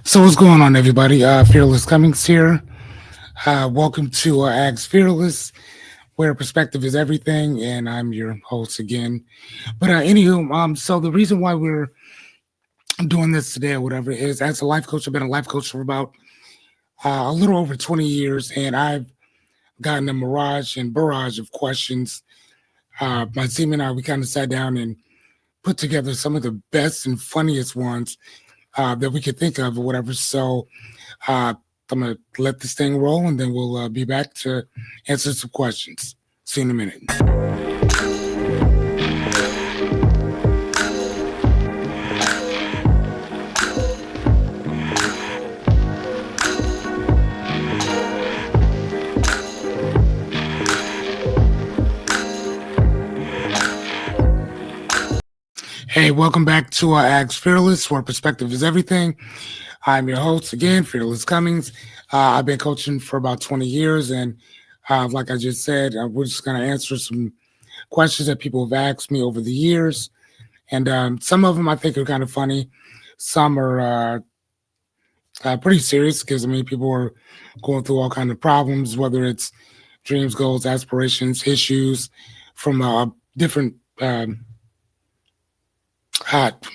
So what's going on, everybody? Fearless Cummings here. Welcome to Ags Fearless, where perspective is everything, and I'm your host again. But anywho, so the reason why we're doing this today or whatever is, as a life coach, I've been a life coach for about a little over 20 years, and I've gotten a mirage and barrage of questions. My team and I, we kind of sat down and put together some of the best and funniest ones that we could think of or whatever. So uh, I'm going to let this thing roll and then we'll be back to answer some questions. See you in a minute. Hey, welcome back to Ags Fearless, where perspective is everything. I'm your host again, Fearless Cummings. I've been coaching for about 20 years, and like I just said, we're just going to answer some questions that people have asked me over the years. And some of them I think are kind of funny. Some are pretty serious because, I mean, people are going through all kinds of problems, whether it's dreams, goals, aspirations, issues from different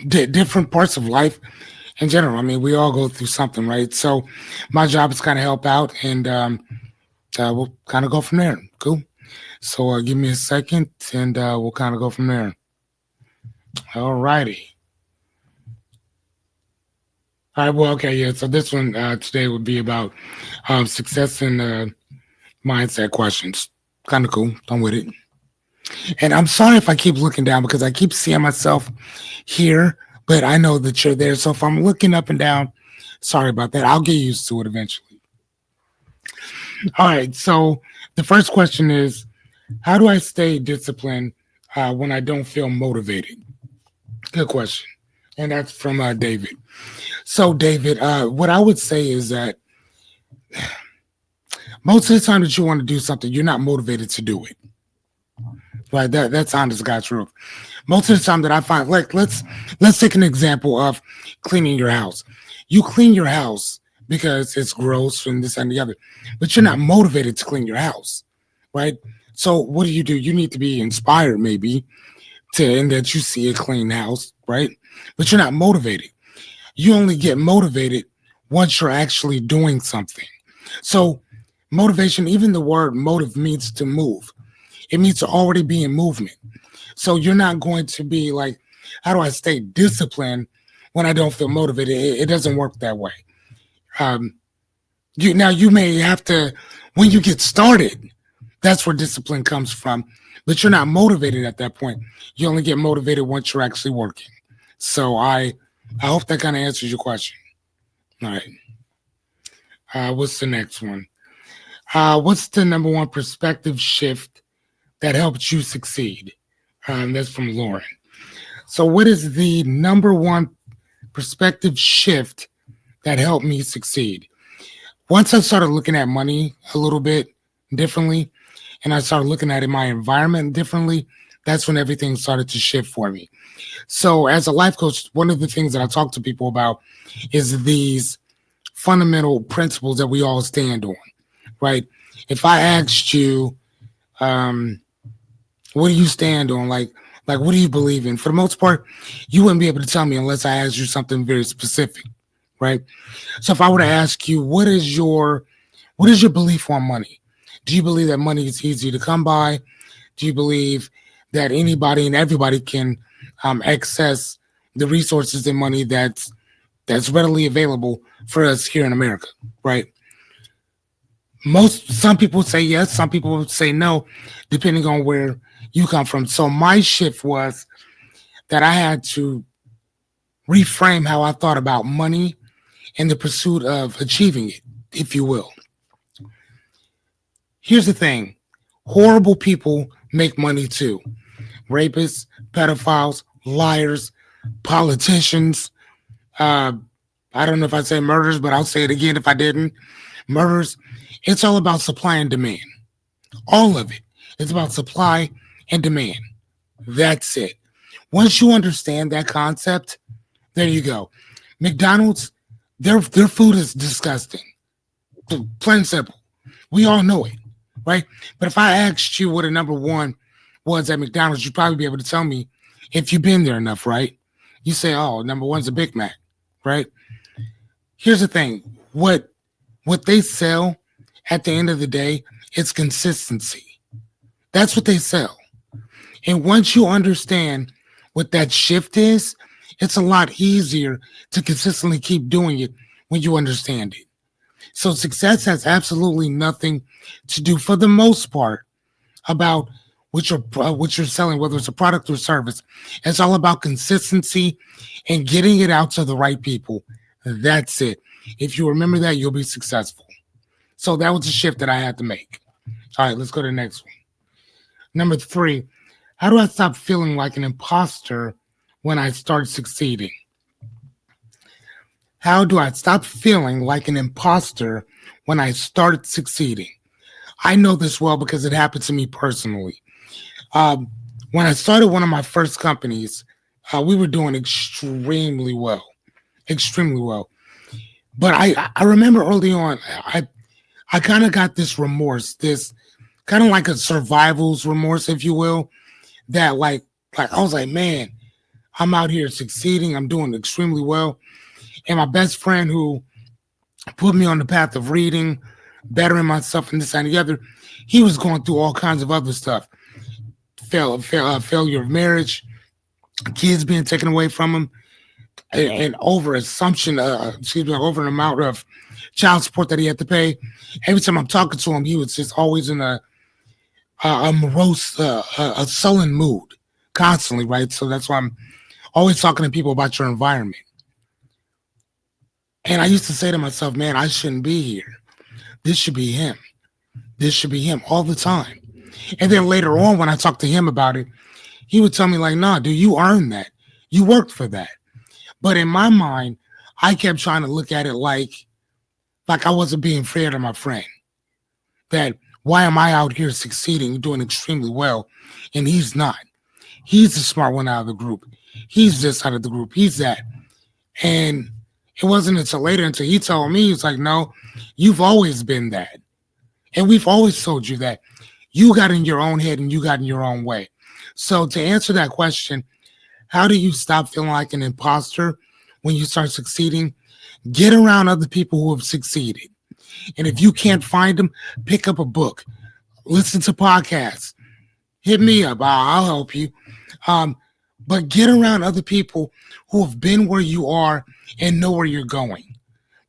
different parts of life in general. I mean, we all go through something, right? So my job is kind of help out, and we'll kind of go from there. Cool. So give me a second, and we'll kind of go from there. All righty. All right. Well, okay. Yeah. So this one today would be about success and mindset questions. Kind of cool. I'm with it. And I'm sorry if I keep looking down because I keep seeing myself here, but I know that you're there. So if I'm looking up and down, sorry about that. I'll get used to it eventually. All right. So the first question is, how do I stay disciplined when I don't feel motivated? Good question. And that's from David. So, David, what I would say is that most of the time that you want to do something, you're not motivated to do it. Right, that's honest God's truth. Most of the time that I find, like, let's take an example of cleaning your house. You clean your house because it's gross and this and the other, but you're not motivated to clean your house, right? So what do? You need to be inspired maybe to in that you see a clean house, right? But you're not motivated. You only get motivated once you're actually doing something. So motivation, even the word motive means to move. It means to already be in movement. So you're not going to be like, how do I stay disciplined when I don't feel motivated? It doesn't work that way. You may have to, when you get started, that's where discipline comes from. But you're not motivated at that point. You only get motivated once you're actually working. So I hope that kind of answers your question. All right. What's the next one? What's the number one perspective shift that helped you succeed? That's from Lauren. So what is the number one perspective shift that helped me succeed? Once I started looking at money a little bit differently, and I started looking at my environment differently, that's when everything started to shift for me. So as a life coach, one of the things that I talk to people about is these fundamental principles that we all stand on, right? If I asked you, what do you stand on? Like what do you believe in? For the most part, you wouldn't be able to tell me unless I asked you something very specific, right? So if I were to ask you, what is your belief on money? Do you believe that money is easy to come by? Do you believe that anybody and everybody can access the resources and money that's readily available for us here in America, right? Some people say yes, some people would say no, depending on where you come from. So my shift was that I had to reframe how I thought about money and the pursuit of achieving it, if you will. Here's the thing. Horrible people make money too. Rapists, pedophiles, liars, politicians. I don't know if I say murders, but I'll say it again if I didn't. Murders. It's all about supply and demand. All of it. It's about supply and demand. That's it. Once you understand that concept, there you go. McDonald's, Their food is disgusting. Plain and simple. We all know it, right? But if I asked you what a number one was at McDonald's, you'd probably be able to tell me if you've been there enough, right? You say, oh, number one's a Big Mac, right? Here's the thing. What they sell at the end of the day, it's consistency. That's what they sell. And once you understand what that shift is, it's a lot easier to consistently keep doing it when you understand it. So success has absolutely nothing to do, for the most part, about what you're selling, whether it's a product or service. It's all about consistency and getting it out to the right people. That's it. If you remember that, you'll be successful. So that was a shift that I had to make. All right, let's go to the next one. Number 3, how do I stop feeling like an imposter when I start succeeding? How do I stop feeling like an imposter when I start succeeding? I know this well because it happened to me personally. When I started one of my first companies, we were doing extremely well. Extremely well. But I remember early on, I kind of got this remorse, this kind of like a survival's remorse, if you will, that like I was like, man, I'm out here succeeding. I'm doing extremely well. And my best friend who put me on the path of reading, bettering myself and this and the other, he was going through all kinds of other stuff. Failure of marriage, kids being taken away from him, and over an amount of child support that he had to pay. Every time I'm talking to him, he was just always in a morose, a sullen mood constantly, right? So that's why I'm always talking to people about your environment. And I used to say to myself, man, I shouldn't be here. This should be him. This should be him all the time. And then later on, when I talked to him about it, he would tell me like, nah, dude, you earned that. You worked for that. But in my mind, I kept trying to look at it like I wasn't being fair to my friend. That why am I out here succeeding, doing extremely well, and he's not? He's the smart one out of the group. He's this out of the group. He's that. And it wasn't until he told me, he's like, no, you've always been that. And we've always told you that. You got in your own head and you got in your own way. So to answer that question, how do you stop feeling like an imposter when you start succeeding? Get around other people who have succeeded. And if you can't find them, pick up a book, listen to podcasts, hit me up. I'll help you. But get around other people who have been where you are and know where you're going.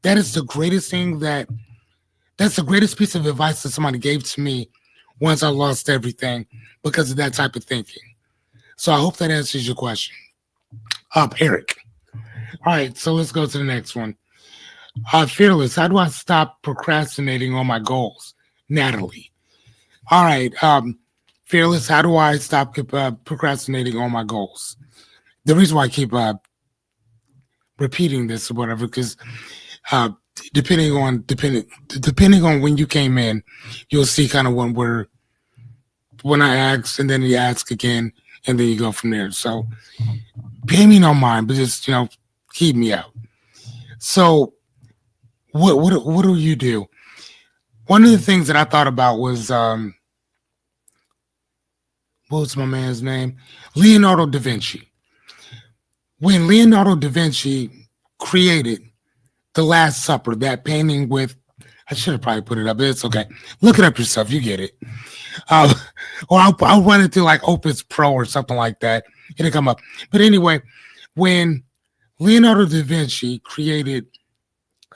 That is the greatest thing that's the greatest piece of advice that somebody gave to me once I lost everything because of that type of thinking. So I hope that answers your question. Eric. All right, so let's go to the next one. Fearless, how do I stop procrastinating on my goals? Natalie. All right, Fearless, how do I stop procrastinating on my goals? The reason why I keep repeating this or whatever, because depending on when you came in, you'll see kind of when I ask and then you ask again and then you go from there. So pay me no mind, but just keep me out. So what do you do? One of the things that I thought about was what was my man's name? Leonardo da Vinci. When Leonardo da Vinci created The Last Supper, that painting with, I should have probably put it up, but it's okay. Look it up yourself, you get it. Or I'll run it through like Opus Pro or something like that. It'll come up. But anyway, when Leonardo da Vinci created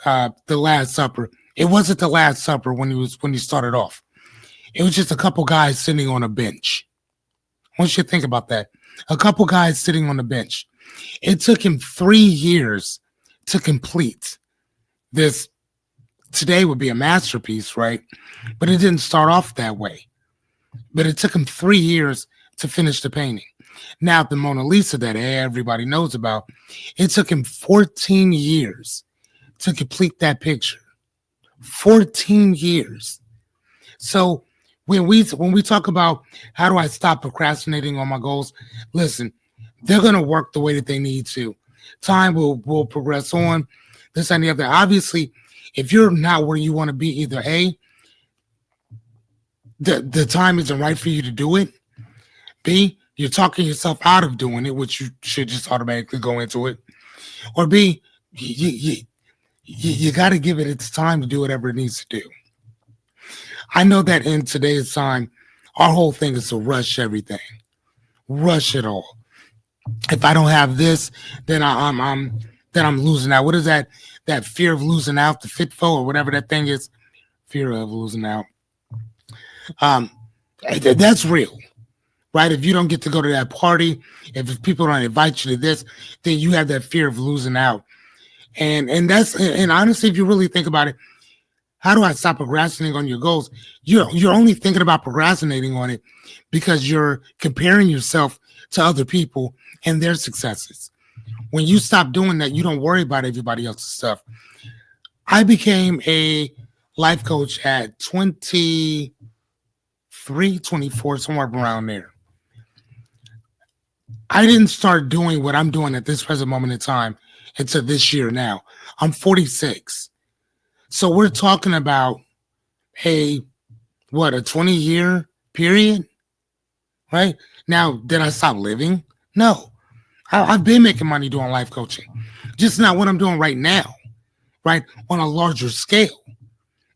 The Last Supper, it wasn't The Last Supper when he started off. It was just a couple guys sitting on a bench. I want you to think about that. A couple guys sitting on a bench. It took him 3 years to complete this. Today would be a masterpiece, right? But it didn't start off that way. But it took him 3 years to finish the painting. Now, the Mona Lisa that everybody knows about, it took him 14 years to complete that picture. 14 years. So when we talk about how do I stop procrastinating on my goals, listen, they're going to work the way that they need to. Time will progress on. this and the other. Obviously, if you're not where you want to be, either A, the time isn't right for you to do it. B, you're talking yourself out of doing it, which you should just automatically go into it. Or B, you got to give it its time to do whatever it needs to do. I know that in today's time, our whole thing is to rush everything, rush it all. If I don't have this, then I'm losing out. What is that? That fear of losing out, the fitfo or whatever that thing is, fear of losing out. Um, that's real, right? If you don't get to go to that party, if people don't invite you to this, then you have that fear of losing out. And honestly, if you really think about it, how do I stop procrastinating on your goals? You're only thinking about procrastinating on it because you're comparing yourself to other people and their successes. When you stop doing that, you don't worry about everybody else's stuff. I became a life coach at 23, 24, somewhere around there. I didn't start doing what I'm doing at this present moment in time until this year now. I'm 46. So we're talking about a 20-year period, right? Now, did I stop living? No. I've been making money doing life coaching, just not what I'm doing right now, right? On a larger scale.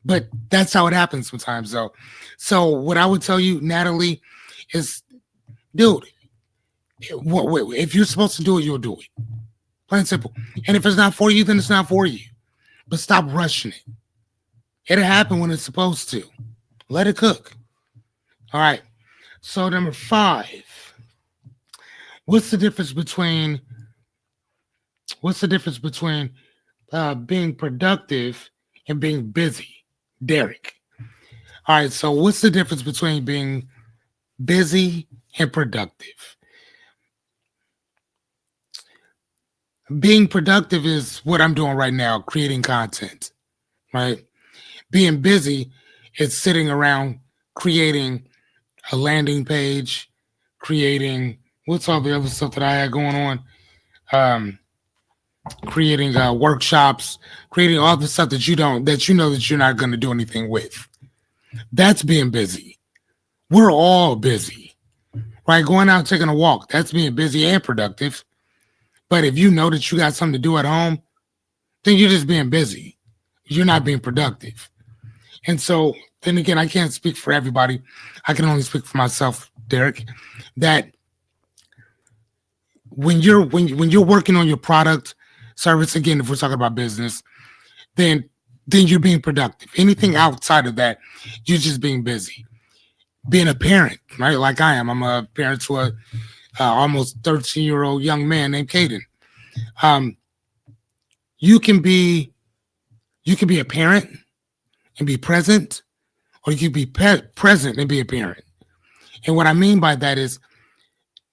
But that's how it happens sometimes, though. So what I would tell you, Natalie, is, dude, if you're supposed to do it, you'll do it. Plain and simple. And if it's not for you, then it's not for you. But stop rushing it. It'll happen when it's supposed to. Let it cook. All right. So number 5. What's the difference between being productive and being busy? Derek. All right. So what's the difference between being busy and productive? Being productive is what I'm doing right now, creating content, right? Being busy is sitting around creating a landing page, creating what's all the other stuff that I had going on, creating workshops, creating all the stuff that you know that you're not going to do anything with. That's being busy. We're all busy, right? Going out taking a walk, that's being busy and productive. But if you know that you got something to do at home, then you're just being busy. You're not being productive. And so then again, I can't speak for everybody. I can only speak for myself, Derek, that when you're working on your product, service, again, if we're talking about business, then you're being productive. Anything outside of that, you're just being busy. Being a parent, right? Like I am. I'm a parent to a almost 13-year-old young man named Caden. You can be a parent and be present, or you can be present and be a parent. And what I mean by that is,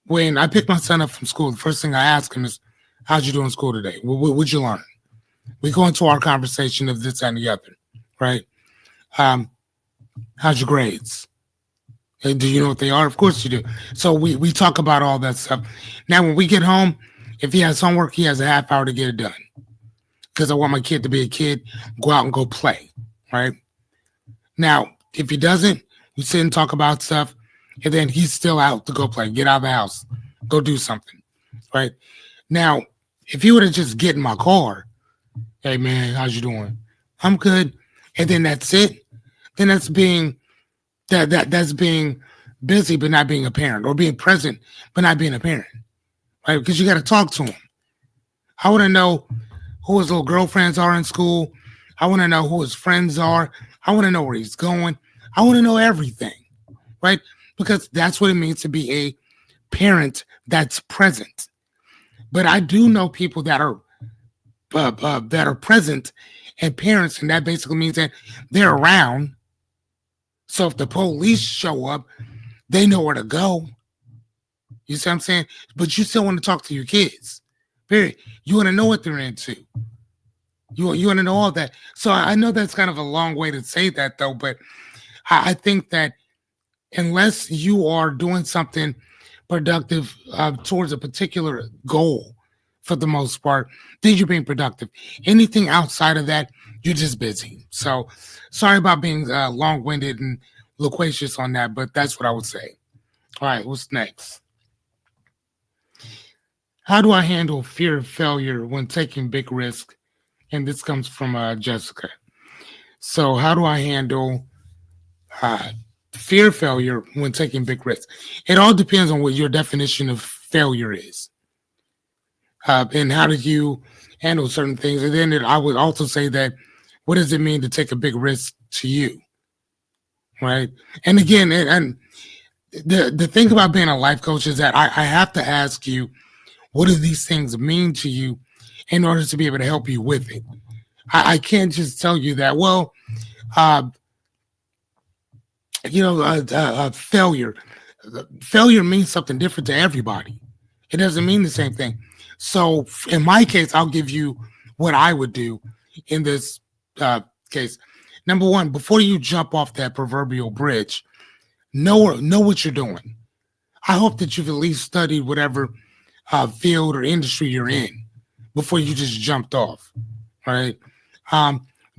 when I pick my son up from school, the first thing I ask him is, "How'd you do in school today? What'd you learn?" We go into our conversation of this and the other, right? How's your grades? Do you know what they are? Of course you do. So we talk about all that stuff. Now, when we get home, if he has homework, he has a half hour to get it done. Because I want my kid to be a kid, go out and go play, right? Now, if he doesn't, we sit and talk about stuff, and then he's still out to go play, get out of the house, go do something, right? Now, if he would have just get in my car, "Hey, man, how's you doing?" "I'm good." And then that's it. Then that's being that's being busy but not being a parent, or being present but not being a parent, right? Because you got to talk to him. I want to know who his little girlfriends are in school. I want to know who his friends are. I want to know where he's going. I want to know everything, right? Because that's what it means to be a parent that's present. But I do know people that are present and parents, and that basically means that they're around. So if the police show up, they know where to go. You see what I'm saying? But you still want to talk to your kids. Period. You want to know what they're into. You want to know all that. So I know that's kind of a long way to say that, though, but I think that unless you are doing something productive towards a particular goal, for the most part, then you're being productive. Anything outside of that, you're just busy. So sorry about being long-winded and loquacious on that, but that's what I would say. All right, what's next? How do I handle fear of failure when taking big risks? And this comes from Jessica. So how do I handle uh, fear of failure when taking big risks? It all depends on what your definition of failure is, and how do you handle certain things. And then I would also say that what does it mean to take a big risk to you, right? And again, and the thing about being a life coach is that I have to ask you, what do these things mean to you in order to be able to help you with it? I can't just tell you that, well, uh, failure. Failure means something different to everybody. It doesn't mean the same thing. So in my case, I'll give you what I would do in this case. Number one, before you jump off that proverbial bridge, know what you're doing. I hope that you've at least studied whatever field or industry you're in before you just jumped off. Right?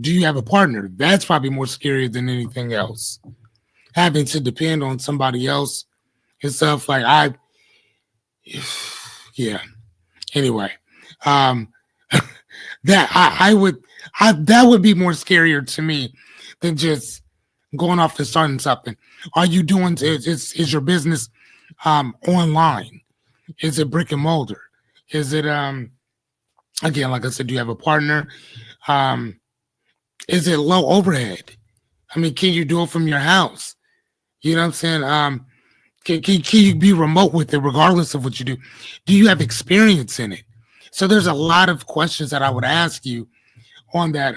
Do you have a partner? That's probably more scary than anything else. Having to depend on somebody else and stuff yeah. Anyway, um, that that would be more scarier to me than just going off and starting something. Are you doing? Is your business online? Is it brick and mortar? Is it again, like I said, do you have a partner? Um, is it low overhead? I mean, can you do it from your house? You know what I'm saying? Can you be remote with it regardless of what you do? Do you have experience in it? So there's a lot of questions that I would ask you on that.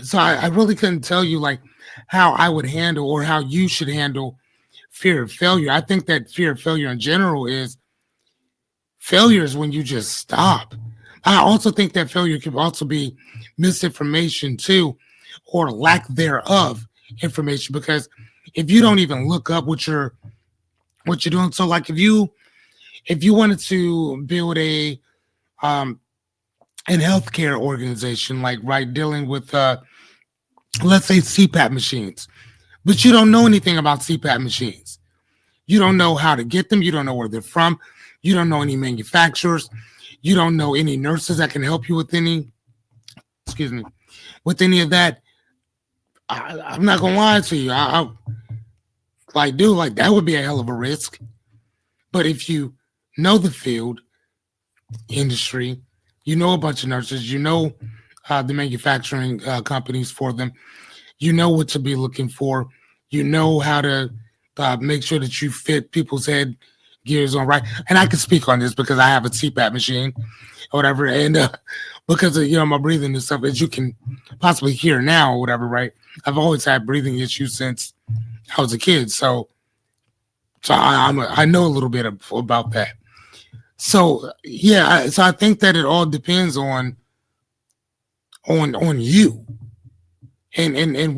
So I really couldn't tell you like how I would handle or how you should handle fear of failure. I think that fear of failure in general is failure is when you just stop. I also think that failure can also be misinformation too, or lack thereof information. Because if you don't even look up what you're doing, so like if you wanted to build a an healthcare organization, like right dealing with let's say CPAP machines, but you don't know anything about CPAP machines. You don't know how to get them. You don't know where they're from. You don't know any manufacturers. You don't know any nurses that can help you with excuse me, with any of that. I'm not gonna lie to you. I like, dude, like that would be a hell of a risk. But if you know the field industry, you know a bunch of nurses, you know the manufacturing companies for them, you know what to be looking for, you know how to make sure that you fit people's head gears on right. And I can speak on this because I have a CPAP machine or whatever, and because of my breathing and stuff, as you can possibly hear now or whatever, right? I've always had breathing issues since I was a kid, so I know a little bit about that. So yeah, so I think that it all depends on you and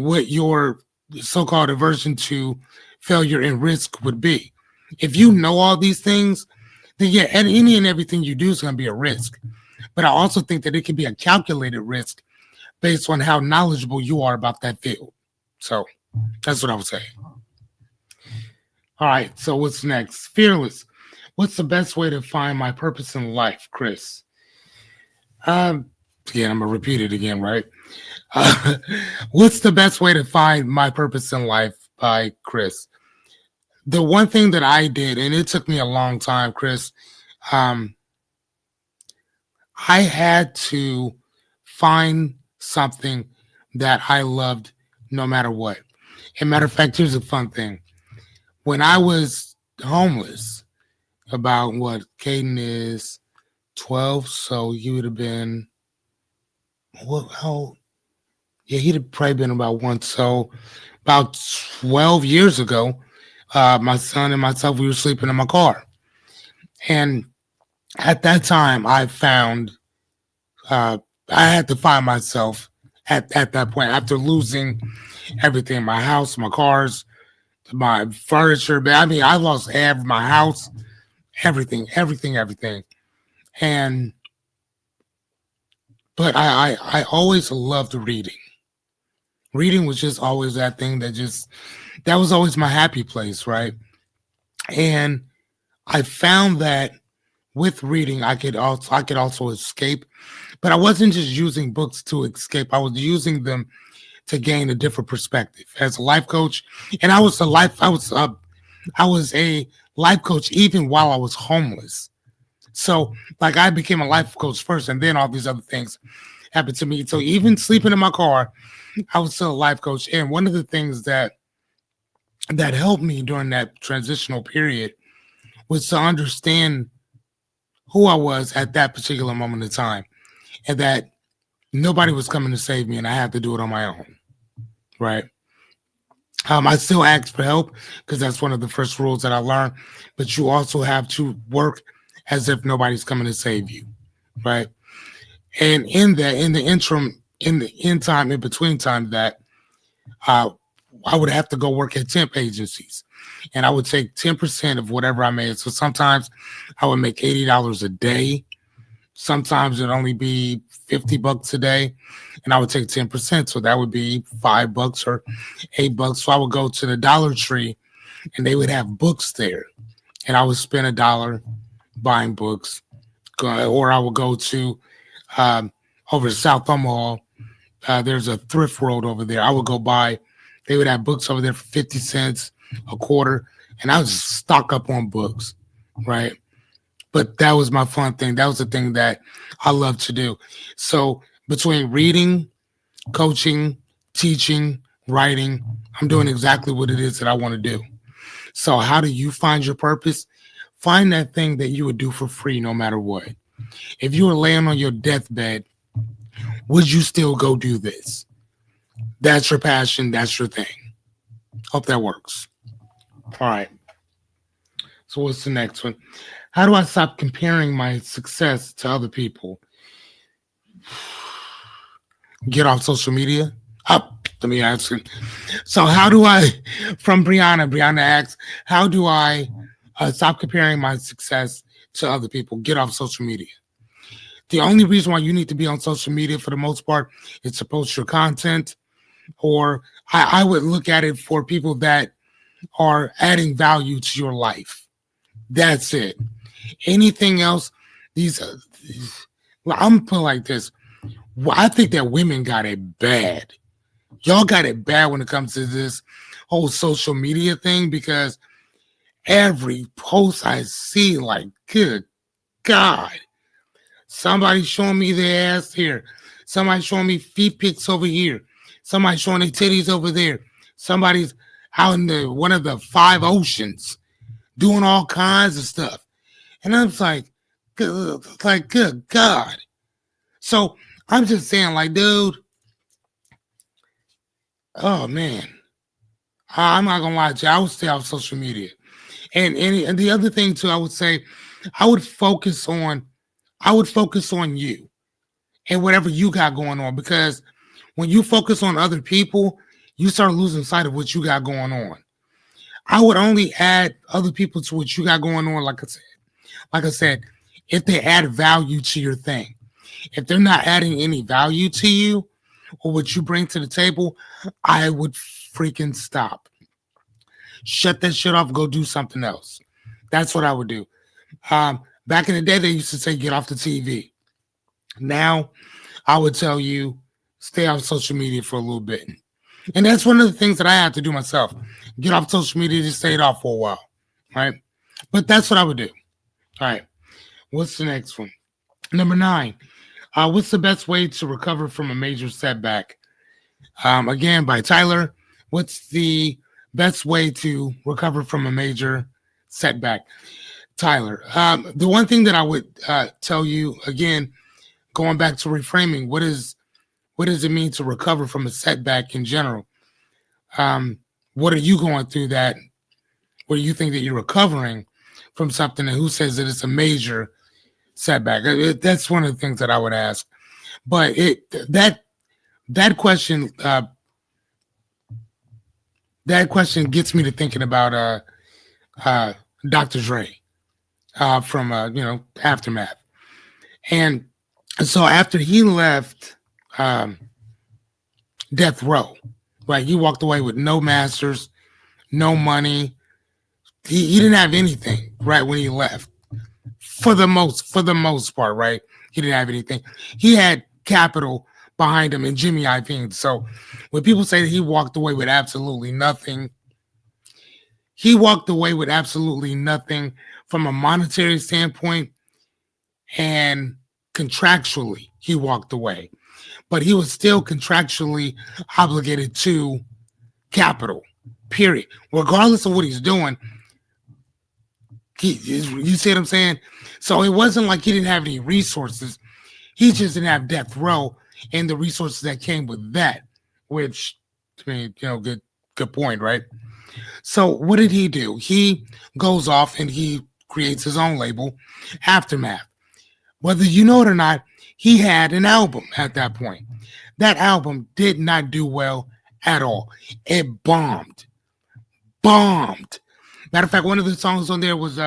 what your so-called aversion to failure and risk would be. If you know all these things, then yeah, and any and everything you do is going to be a risk. But I also think that it can be a calculated risk based on how knowledgeable you are about that field. So that's what I would say. All right, so what's next? Fearless. What's the best way to find my purpose in life, Chris? Again, I'm gonna repeat it again, right? Uh, what's the best way to find my purpose in life by Chris? The one thing that I did, and it took me a long time, Chris, um, I had to find something that I loved no matter what. As a matter of fact, here's a fun thing. When I was homeless, about what Caden is 12, so he would have been what? How? Yeah, he'd have probably been about one. So about 12 years ago, my son and myself, we were sleeping in my car, and at that time, I had to find myself at that point after losing everything, my house, my cars, my furniture. But I mean, I lost half my house everything. And but I always loved reading. Reading was just always that thing that was always my happy place, right? And I found that with reading, I could also escape, but I wasn't just using books to escape. I was using them to gain a different perspective as a life coach. And I was a life coach even while I was homeless. So like I became a life coach first, and then all these other things happened to me. So even sleeping in my car, I was still a life coach. And one of the things that helped me during that transitional period was to understand who I was at that particular moment in time, and that nobody was coming to save me, and I had to do it on my own. Right. I still ask for help because that's one of the first rules that I learned. But you also have to work as if nobody's coming to save you. Right. And in the interim, in the in time, in between time, that uh, I would have to go work at temp agencies, and I would take 10% of whatever I made. So sometimes I would make $80 a day. Sometimes it'd only be $50 a day, and I would take 10%. So that would be $5 or $8. So I would go to the Dollar Tree, and they would have books there, and I would spend $1 buying books. Or I would go to um, over to South Omaha. There's a thrift world over there. I would go buy. They would have books over there for 50 cents, a quarter, and I would just stock up on books, right? But that was my fun thing. That was the thing that I love to do. So between reading, coaching, teaching, writing, I'm doing exactly what it is that I want to do. So how do you find your purpose? Find that thing that you would do for free no matter what. If you were laying on your deathbed, would you still go do this? That's your passion. That's your thing. Hope that works. All right. So what's the next one? How do I stop comparing my success to other people? Get off social media? Let me ask you. So how do I, from Brianna asks, how do I stop comparing my success to other people? Get off social media. The only reason why you need to be on social media for the most part is to post your content, or I would look at it for people that are adding value to your life. That's it. Anything else, I'm gonna put it like this. I think that women got it bad. Y'all got it bad when it comes to this whole social media thing, because every post I see, like, good God, somebody showing me their ass here, somebody showing me feet pics over here, somebody showing their titties over there, somebody's out in one of the 5 oceans doing all kinds of stuff. And I'm good God. So I'm just saying, like, dude, oh man, I'm not gonna lie to you. I would stay off social media. And the other thing too, I would say, I would focus on, you and whatever you got going on, because when you focus on other people, you start losing sight of what you got going on. I would only add other people to what you got going on, like I said, if they add value to your thing. If they're not adding any value to you or what you bring to the table, I would freaking stop. Shut that shit off, go do something else. That's what I would do. Back in the day, they used to say, get off the TV. Now, I would tell you, stay off social media for a little bit. And that's one of the things that I have to do myself. Get off social media, just stay it off for a while. Right? But that's what I would do. All right. What's the next one? Number 9. What's the best way to recover from a major setback? Again, by Tyler. What's the best way to recover from a major setback? Tyler. The one thing that I would tell you, again, going back to reframing, what does it mean to recover from a setback in general? What are you going through that where you think that you're recovering from something, and who says that it's a major setback? That's one of the things that I would ask. But that question gets me to thinking about Dr. Dre. from aftermath. And so after he left um, death row, right, he walked away with no masters, no money. He didn't have anything right when he left. For the most part, right, he didn't have anything. He had capital behind him and Jimmy Iovine. So when people say that he walked away with absolutely nothing, he walked away with absolutely nothing from a monetary standpoint, and contractually he walked away, but he was still contractually obligated to capital, period, regardless of what he's doing. You see what I'm saying? So it wasn't like he didn't have any resources. He just didn't have death row and the resources that came with that, which, I mean, good point, right? So what did he do? He goes off and he creates his own label, Aftermath. Whether you know it or not, he had an album at that point. That album did not do well at all. It bombed. Bombed. Matter of fact, one of the songs on there was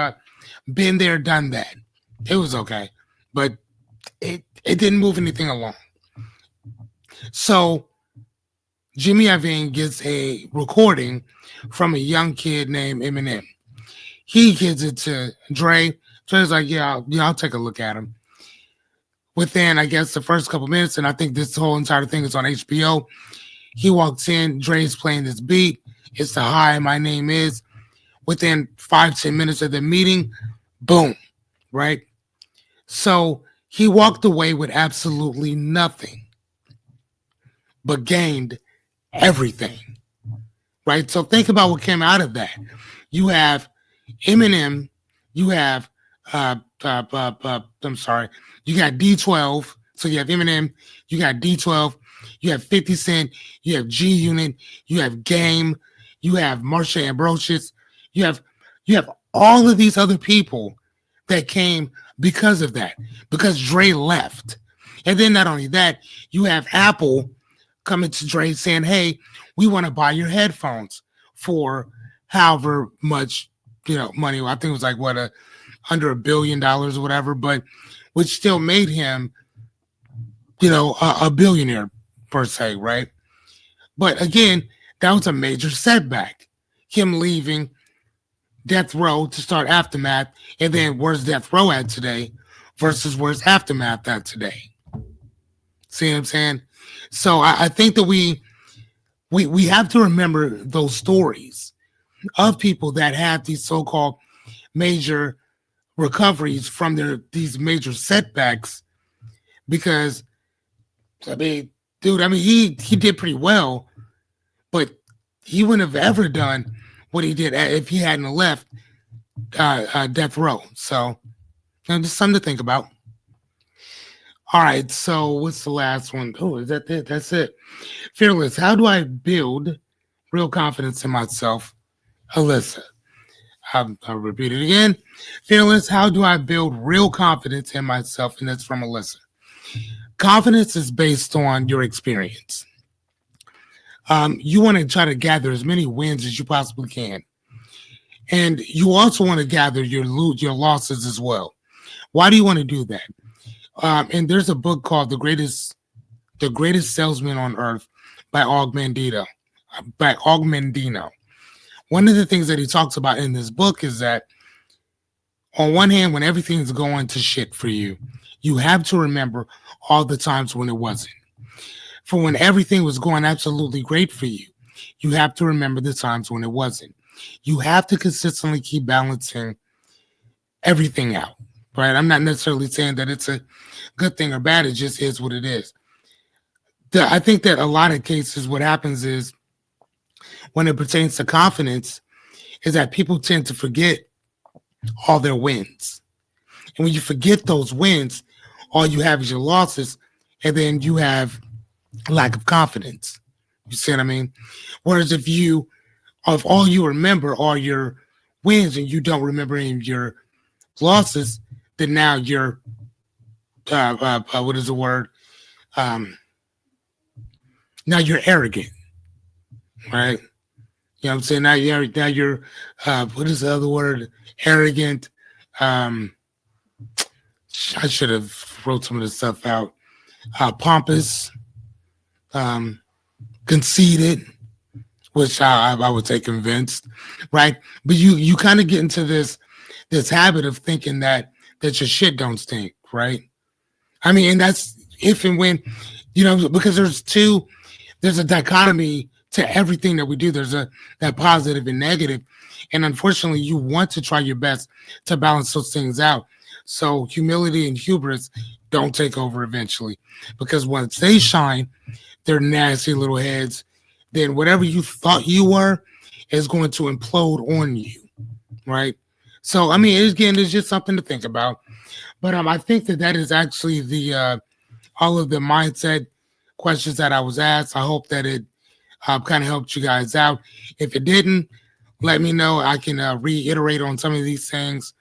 Been There, Done That. It was okay, but it didn't move anything along. So Jimmy Iovine gets a recording from a young kid named Eminem. He gives it to Dre. Dre's like, I'll take a look at him. Within, I guess, the first couple minutes, and I think this whole entire thing is on HBO, he walks in, Dre's playing this beat. It's the Hi, My Name Is. Within 5-10 minutes of the meeting, boom, right? So he walked away with absolutely nothing, but gained everything, right? So think about what came out of that. You have Eminem, you have I'm sorry, you got D12. So you have Eminem, you got D12, you have 50 Cent, you have G Unit, you have Game, you have Marsha Ambrosius, you have all of these other people that came because of that, because Dre left. And then not only that, you have Apple coming to Dre saying, hey, we want to buy your headphones for however much, money. I think it was like under $1 billion or whatever, but which still made him, a billionaire per se, right? But again, that was a major setback. Him leaving Death Row to start Aftermath, and then where's Death Row at today versus where's Aftermath at today? See what I'm saying? So I think that we have to remember those stories of people that have these so-called major recoveries from these major setbacks, because I mean, dude, he did pretty well, but he wouldn't have ever done what he did if he hadn't left Death Row. So just something to think about. All right, so what's the last one? Oh, is that it? That's it. Fearless. How do I build real confidence in myself? Alyssa. I'll repeat it again. Fearless. How do I build real confidence in myself? And that's from Alyssa. Confidence is based on your experience. You want to try to gather as many wins as you possibly can. And you also want to gather your losses as well. Why do you want to do that? And there's a book called The Greatest Salesman on Earth by Og Mandino. One of the things that he talks about in this book is that on one hand, when everything's going to shit for you, you have to remember all the times when it wasn't. For when everything was going absolutely great for you, you have to remember the times when it wasn't. You have to consistently keep balancing everything out, right? I'm not necessarily saying that it's a good thing or bad. It just is what it is. I think that a lot of cases, what happens is when it pertains to confidence is that people tend to forget all their wins. And when you forget those wins, all you have is your losses, and then you have lack of confidence. You see what I mean? Whereas if all you remember are your wins and you don't remember any of your losses, then now you're, what is the word? Now you're arrogant, right? You know what I'm saying? Now you're what is the other word? Arrogant. Um, I should have wrote some of this stuff out. Pompous, um, conceited, which I would say convinced, right? But you kind of get into this habit of thinking that your shit don't stink, right? I mean, and that's if and when, because there's a dichotomy to everything that we do. There's that positive and negative, and unfortunately, you want to try your best to balance those things out. So humility and hubris don't take over eventually, because once they shine, their nasty little heads, then whatever you thought you were is going to implode on you, right? So I mean, again, it's just something to think about. But I think that is actually the all of the mindset questions that I was asked. I hope that it kind of helped you guys out. If it didn't, let me know. I can reiterate on some of these things.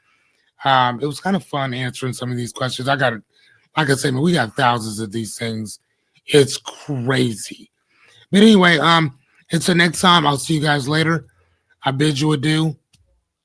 It was kind of fun answering some of these questions. Like I said, man, we got thousands of these things. It's crazy. But anyway, until next time, I'll see you guys later. I bid you adieu.